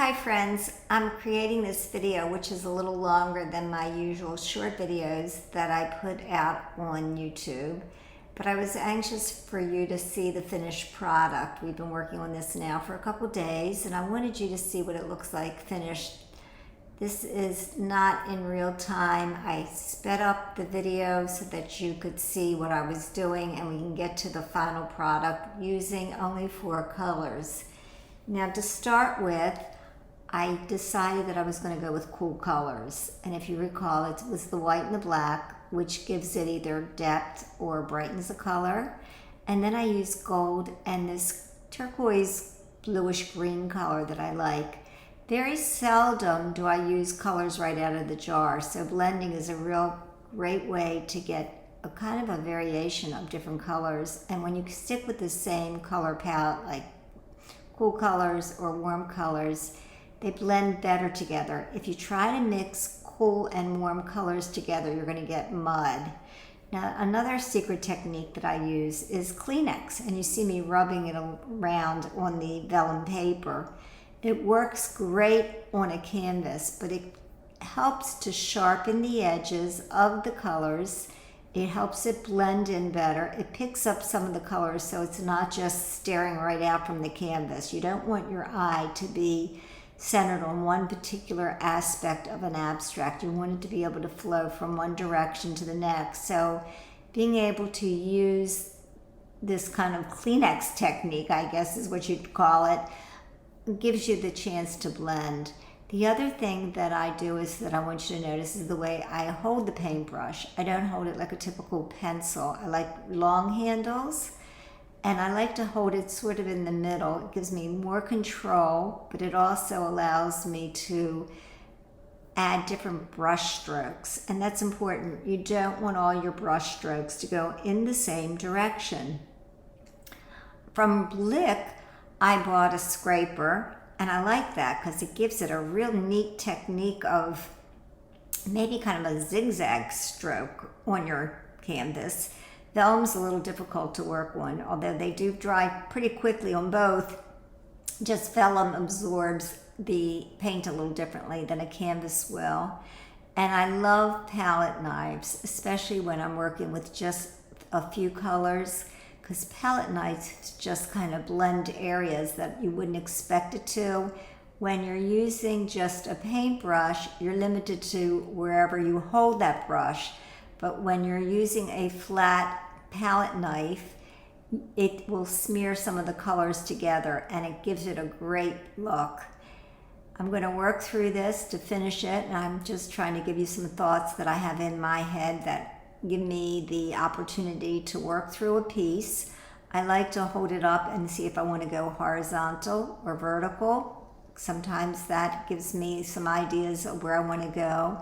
Hi friends, I'm creating this video which is a little longer than my usual short videos that I put out on YouTube, but I was anxious for you to see the finished product. We've been working on this now for a couple days and I wanted you to see what it looks like finished. This is not in real time. I sped up the video so that you could see what I was doing and we can get to the final product using only 4 colors. Now to start with, I decided that I was going to go with cool colors, and if you recall, it was the white and the black, which gives it either depth or brightens the color. And then I used gold and this turquoise bluish green color that I like. Very seldom do I use colors right out of the jar, so blending is a real great way to get a kind of a variation of different colors. And when you stick with the same color palette, like cool colors or warm colors, they blend better together. If you try to mix cool and warm colors together, you're going to get mud. Now, another secret technique that I use is Kleenex, and you see me rubbing it around on the vellum paper. It works great on a canvas, but it helps to sharpen the edges of the colors. It helps it blend in better. It picks up some of the colors so it's not just staring right out from the canvas. You don't want your eye to be centered on one particular aspect of an abstract. You want it to be able to flow from one direction to the next. So being able to use this kind of Kleenex technique, I guess is what you'd call it, gives you the chance to blend. The other thing that I do is that I want you to notice is the way I hold the paintbrush. I don't hold it like a typical pencil. I like long handles, and I like to hold it sort of in the middle. It gives me more control, but it also allows me to add different brush strokes, and that's important. You don't want all your brush strokes to go in the same direction. From Blick, I bought a scraper, and I like that because it gives it a real neat technique of maybe kind of a zigzag stroke on your canvas. Vellum's a little difficult to work on, although they do dry pretty quickly on both. Just vellum absorbs the paint a little differently than a canvas will. And I love palette knives, especially when I'm working with just a few colors, because palette knives just kind of blend areas that you wouldn't expect it to. When you're using just a paintbrush, you're limited to wherever you hold that brush. But when you're using a flat palette knife, it will smear some of the colors together and it gives it a great look. I'm going to work through this to finish it, and I'm just trying to give you some thoughts that I have in my head that give me the opportunity to work through a piece. I like to hold it up and see if I want to go horizontal or vertical. Sometimes that gives me some ideas of where I want to go.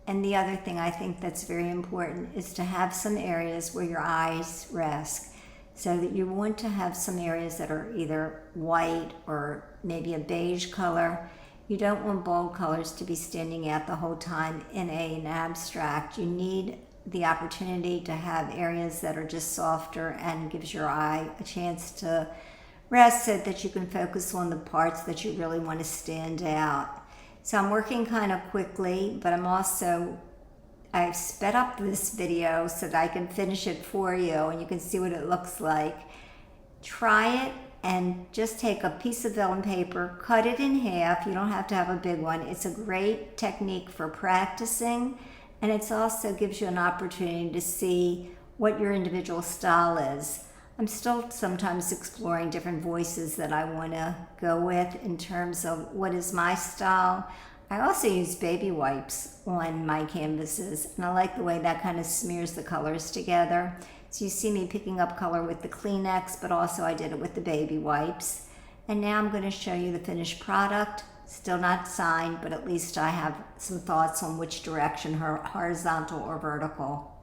And the other thing I think that's very important is to have some areas where your eyes rest. So that you want to have some areas that are either white or maybe a beige color. You don't want bold colors to be standing out the whole time in an abstract. You need the opportunity to have areas that are just softer and gives your eye a chance to rest so that you can focus on the parts that you really want to stand out. So I'm working kind of quickly, but I've sped up this video so that I can finish it for you and you can see what it looks like. Try it and just take a piece of vellum paper, cut it in half. You don't have to have a big one. It's a great technique for practicing, and it also gives you an opportunity to see what your individual style is. I'm still sometimes exploring different voices that I want to go with in terms of what is my style. I also use baby wipes on my canvases, and I like the way that kind of smears the colors together. So you see me picking up color with the Kleenex, but also I did it with the baby wipes. And now I'm going to show you the finished product. Still not signed, but at least I have some thoughts on which direction, horizontal or vertical.